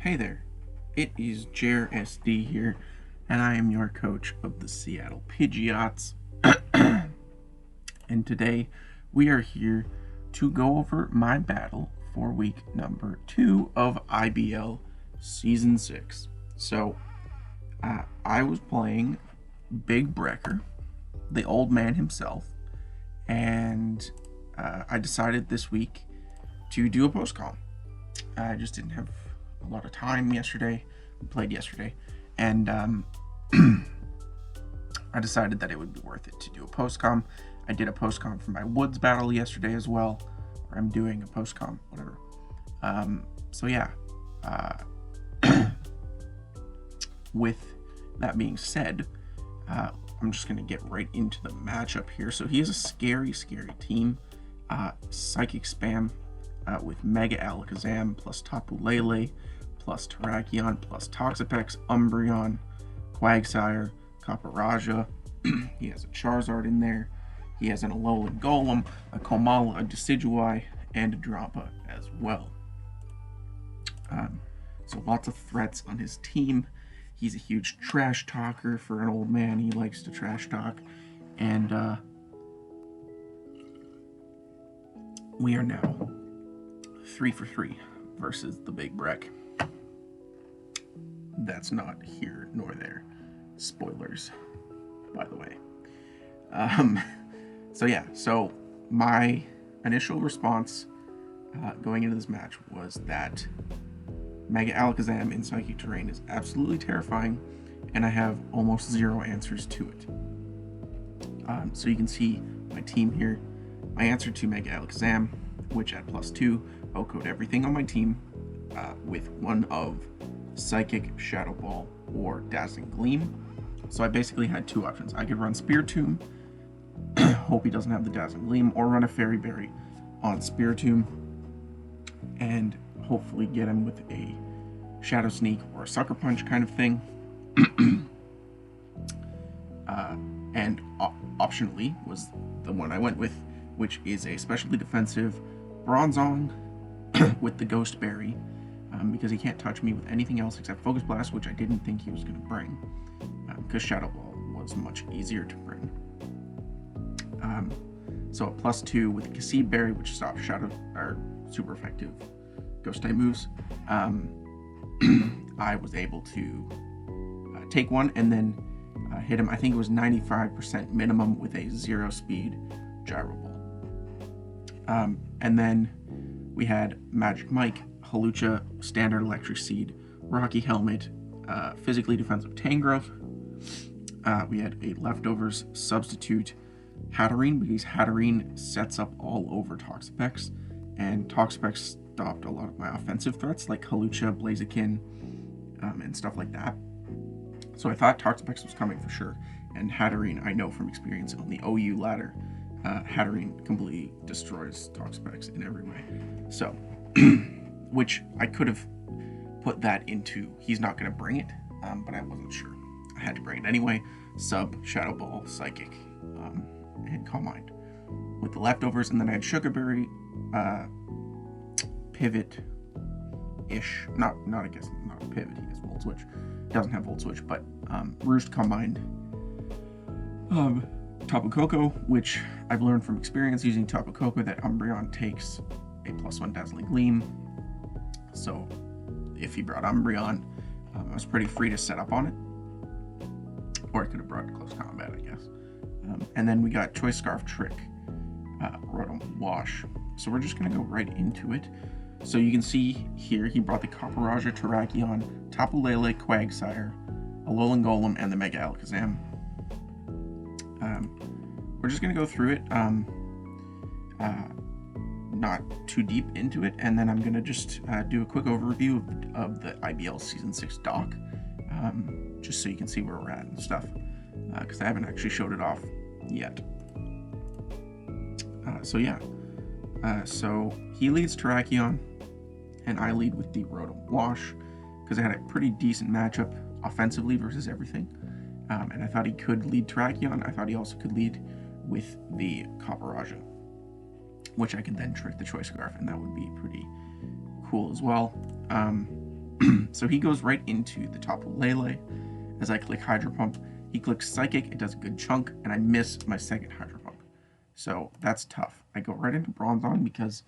Hey there, it is Jer SD here, and I am your coach of the Seattle Pidgeots. And today we are here to go over my battle for week number 2 of IBL Season 6. So, I was playing Big Brecker, the old man himself, and I decided this week to do a post call. I just didn't have a lot of time yesterday. We played yesterday, and I decided that it would be worth it to do a post-com. I did a post-com for my Woods battle yesterday as well, or I'm doing a post-com, whatever. So yeah, with that being said, I'm just going to get right into the matchup here. So he has a scary team. Psychic Spam with Mega Alakazam plus Tapu Lele plus Terrakion plus Toxapex, Umbreon, Quagsire, Caparaja. He has a Charizard in there. He has an Alolan Golem, a Komala, a Decidueye, and a Drampa as well. So lots of threats on his team. He's a huge trash talker for an old man. He likes to trash talk. And we are now 3 for 3 versus the Big Breck. That's not here nor there. Spoilers, by the way. So my initial response going into this match was that Mega Alakazam in Psychic Terrain is absolutely terrifying, and I have almost zero answers to it. So you can see my team here. My answer to Mega Alakazam, which at +2 outcode everything on my team with one of Psychic, Shadow Ball, or Dazzling Gleam. So I basically had two options. I could run Spiritomb, hope he doesn't have the Dazzling Gleam, or run a Fairy Berry on Spiritomb and hopefully get him with a Shadow Sneak or a Sucker Punch kind of thing. And optionally was the one I went with, which is a specially defensive Bronzong with the Ghost Berry, because he can't touch me with anything else except Focus Blast, which I didn't think he was going to bring, because Shadow Ball was much easier to bring. So at +2 with Kasib Berry, which stops Shadow, or super effective Ghost type moves, I was able to take one and then hit him. I think it was 95% minimum with a 0 speed Gyro Ball. And then we had Magic Mike, Halucha, Standard Electric Seed, Rocky Helmet, Physically Defensive TanGrowth. We had a Leftovers Substitute Hatterene, because Hatterene sets up all over Toxapex, and Toxapex stopped a lot of my offensive threats like Halucha, Blaziken, and stuff like that. So I thought Toxapex was coming for sure, and Hatterene, I know from experience on the OU ladder, Hatterene completely destroys Toxapex in every way. So, which I could have put that into, he's not going to bring it, but I wasn't sure. I had to bring it anyway. Sub, Shadow Ball, Psychic, and Calm Mind with the Leftovers, and then I had Sugarberry, Pivot-ish, not I guess not a Pivot, he has Volt Switch, doesn't have Volt Switch, but Roost, Calm Mind, Tapu Koko, which I've learned from experience using Tapu Koko that Umbreon takes a +1 Dazzling Gleam, so if he brought Umbreon, I was pretty free to set up on it, or I could have brought Close Combat, I guess. And then we got Choice Scarf, Trick, Rotom, Wash. So we're just going to go right into it. So you can see here he brought the Caparaja, Terrakion, Tapu Lele, Quagsire, Alolan Golem, and the Mega Alakazam. We're just going to go through it, not too deep into it, and then I'm going to just do a quick overview of the IBL Season 6 doc, just so you can see where we're at and stuff, because I haven't actually showed it off yet. So he leads Terrakion, and I lead with the Rotom Wash, because I had a pretty decent matchup offensively versus everything, and I thought he could lead Terrakion. I thought he also could lead with the Caparaja, which I could then trick the Choice Scarf, and that would be pretty cool as well. So he goes right into the Tapu Lele. As I click Hydro Pump, he clicks Psychic. It does a good chunk, and I miss my second Hydro Pump. So that's tough. I go right into Bronzong because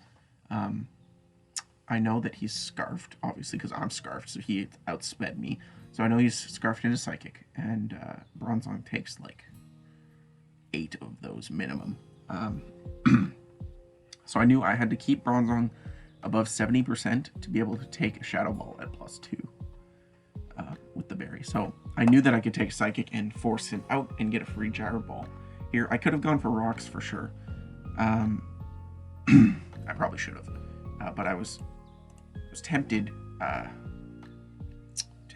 I know that he's Scarfed, obviously, because I'm Scarfed, so he outsped me. So I know he's Scarfed into Psychic, and Bronzong takes like 8 of those minimum. So I knew I had to keep Bronzong above 70% to be able to take a Shadow Ball at +2 with the berry. So I knew that I could take Psychic and force him out and get a free Gyro Ball. Here, I could have gone for Rocks for sure. I probably should have, but I was tempted to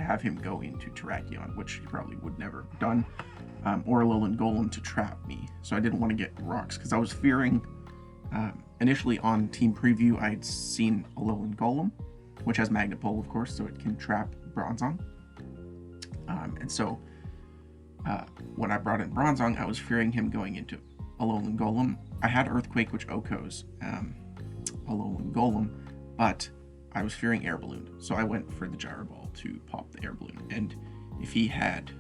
have him go into Terrakion, which he probably would never have done, or Alolan Golem to trap me. So I didn't want to get Rocks because I was fearing. Initially on Team Preview, I had seen Alolan Golem, which has Magnet Pull, of course, so it can trap Bronzong. And so when I brought in Bronzong, I was fearing him going into Alolan Golem. I had Earthquake, which OHKOs Alolan Golem, but I was fearing Air Balloon, so I went for the Gyro Ball to pop the Air Balloon. And if he had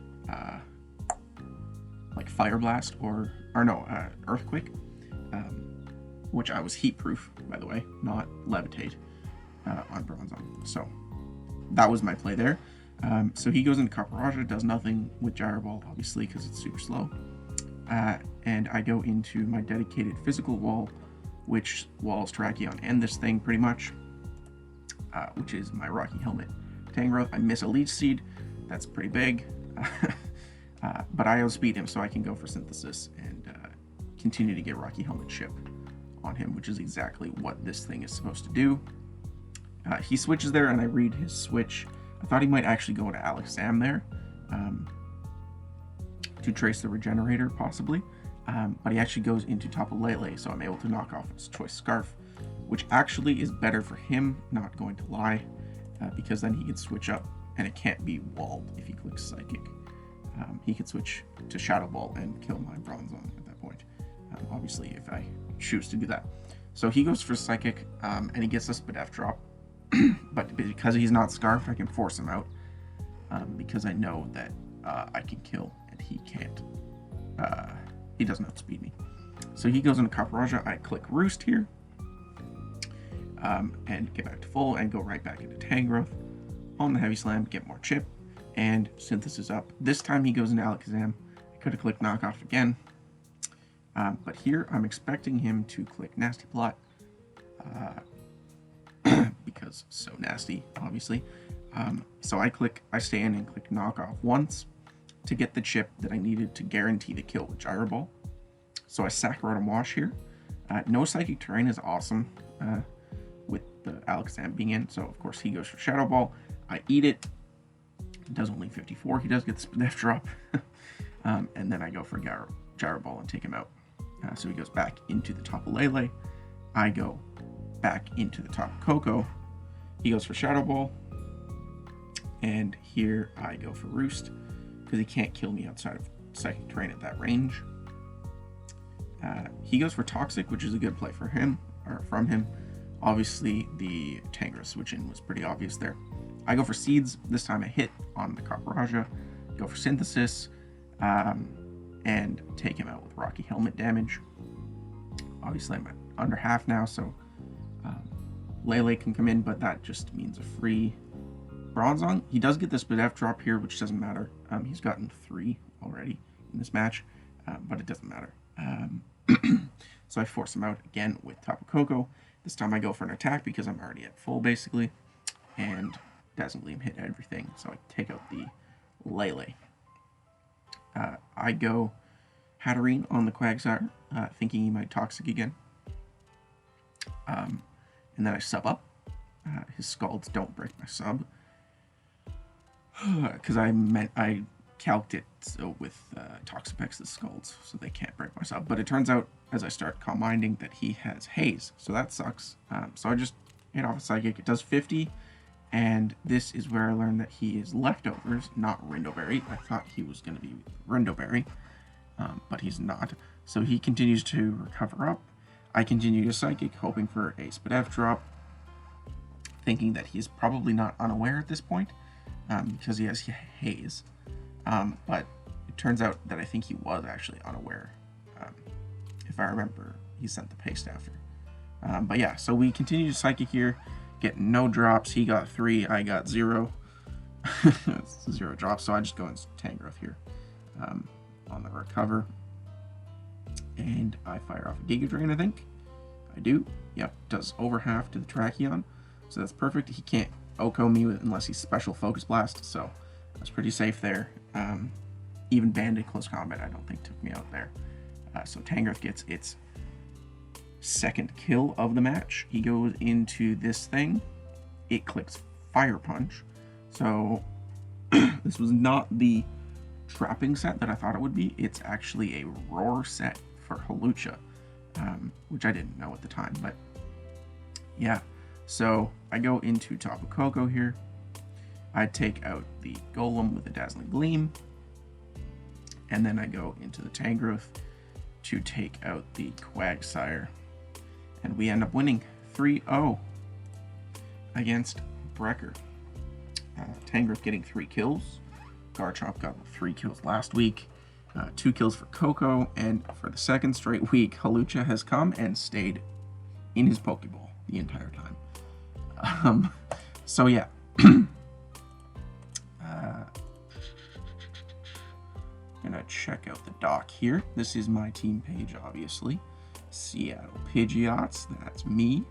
like Fire Blast or no, Earthquake, which I was Heat Proof, by the way, not Levitate on Bronzong. So that was my play there. So he goes into Caparaja, does nothing with Gyro Ball, obviously, because it's super slow. And I go into my dedicated physical wall, which walls Terrakion and this thing pretty much, which is my Rocky Helmet TanGrowth. I miss a Leech Seed. That's pretty big. But I outspeed him, so I can go for Synthesis and continue to get Rocky Helmet chip on him, which is exactly what this thing is supposed to do. He switches there, and I read his switch. I thought he might actually go into Alakazam there to trace the Regenerator, possibly. But he actually goes into Tapu Lele, so I'm able to knock off his Choice Scarf, which actually is better for him, not going to lie, because then he can switch up, and it can't be walled if he clicks Psychic. He can switch to Shadow Ball and kill my Bronzong at that point, obviously, if I choose to do that. So he goes for Psychic, and he gets a Spadef drop, but because he's not Scarfed, I can force him out, because I know that I can kill, and he can't. He doesn't outspeed me. So he goes into Caparaja. I click Roost here, and get back to full, and go right back into Tangrowth on the Heavy Slam, get more chip, and Synthesis up. This time he goes into Alakazam. I could have clicked Knockoff again, but here I'm expecting him to click Nasty Plot, because so nasty, obviously. So I stay in and click Knockoff once to get the chip that I needed to guarantee the kill with Gyro Ball. So I sack Rotom Wash here. No Psychic Terrain is awesome with the Alakazam being in, so of course he goes for Shadow Ball. I eat it. It does only 54. He does get the Spadef drop. And then I go for Gyro Ball and take him out. So he goes back into the Tapu Lele. I go back into the Tapu Koko. He goes for Shadow Ball. And here I go for Roost, because he can't kill me outside of Psychic Terrain at that range. He goes for Toxic, which is a good play for him, or from him. Obviously, the Tangrowth switch in was pretty obvious there. I go for Seeds. This time I hit on the Caparaja. Go for Synthesis, and take him out with Rocky Helmet damage. Obviously, I'm at under half now, so Lele can come in, but that just means a free Bronzong. He does get this Spadef drop here, which doesn't matter. He's gotten 3 already in this match, but it doesn't matter. So I force him out again with Tapu Koko. This time I go for an attack because I'm already at full, basically, and Dazzling Gleam hit everything, so I take out the Lele. I go Hatterene on the Quagsire, thinking he might Toxic again. And then I sub up. His Scalds don't break my sub, because I calced it so with Toxapex's Scalds, so they can't break my sub. But it turns out, as I start Calm Minding, that he has Haze, so that sucks. So I just hit off a Psychic. It does 50, and this is where I learned that he is Leftovers, not Rindoberry. I thought he was going to be Rindoberry, but he's not. So he continues to recover up. I continue to Psychic, hoping for a Spadef drop. thinking that he's probably not unaware at this point, because he has haze. But it turns out that I think he was actually unaware. If I remember, he sent the paste after. But yeah, so we continue to Psychic here, get no drops. He got 3, I got 0. 0 drops, so I just go into TanGrowth here on the recover. And I fire off a Giga Drain, I think. I do. Yep, does over half to the Tracheon. So that's perfect. He can't Oko me unless he's Special Focus Blast, so that's pretty safe there. Even Banded Close Combat I don't think took me out there. So TanGrowth gets its second kill of the match. He goes into this thing. It clicks Fire Punch. So this was not the trapping set that I thought it would be. It's actually a roar set for Hawlucha, which I didn't know at the time, but yeah. So I go into Tapu Koko here. I take out the Golem with a Dazzling Gleam, and then I go into the TanGrowth to take out the Quagsire, and we end up winning 3-0 against Brecker. TanGrowth getting 3 kills. Garchomp got 3 kills last week. 2 kills for Koko, and for the second straight week, Hawlucha has come and stayed in his Pokeball the entire time. So yeah. Gonna check out the doc here. This is my team page, obviously. Seattle Pidgeots, that's me.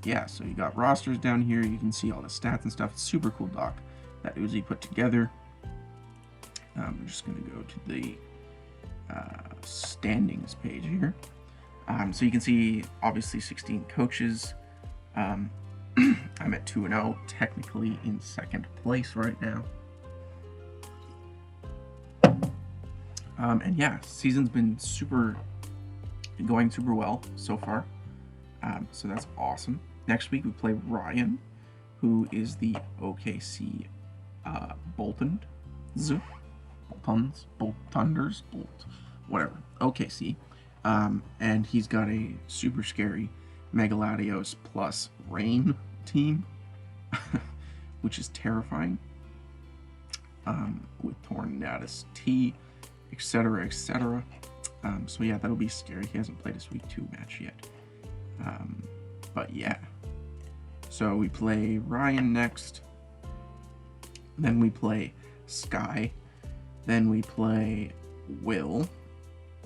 Yeah, so you got rosters down here. You can see all the stats and stuff. It's super cool doc that Uzi put together. I'm just going to go to the standings page here. So you can see, obviously, 16 coaches. I'm at 2-0, technically in second place right now. And yeah, season's been going super well so far. So that's awesome. Next week we play Ryan, who is the OKC Boltunders, whatever, OKC. And he's got a super scary Megaladios plus Rain team, which is terrifying, with Tornadus T, etc., etc. So yeah, that'll be scary. He hasn't played his week 2 match yet. But yeah, so we play Ryan next, then we play Sky, then we play Will,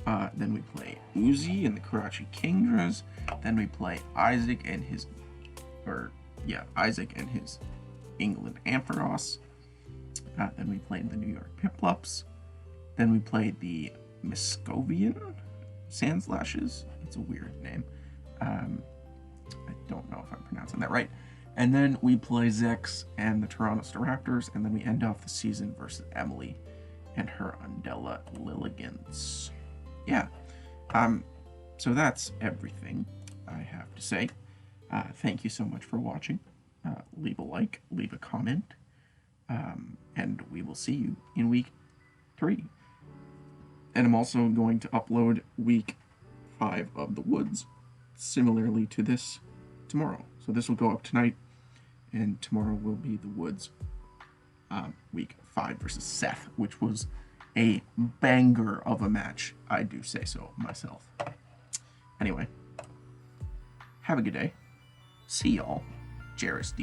then we play Uzi and the Karachi Kingdras, then we play Isaac and his England Ampharos, then we played the New York Piplups, then we played the Muscovian Sandslashes. It's a weird name. I don't know if I'm pronouncing that right. And then we play Zex and the Toronto Staraptors, and then we end off the season versus Emily and her Undella Lilligans. Yeah. So that's everything I have to say. Thank you so much for watching. Leave a like, leave a comment, and we will see you in week 3. And I'm also going to upload week 5 of the Woods, similarly to this, tomorrow. So this will go up tonight, and tomorrow will be the Woods week 5 versus Seth, which was a banger of a match, I do say so myself. Anyway, have a good day. See y'all. Jairus D.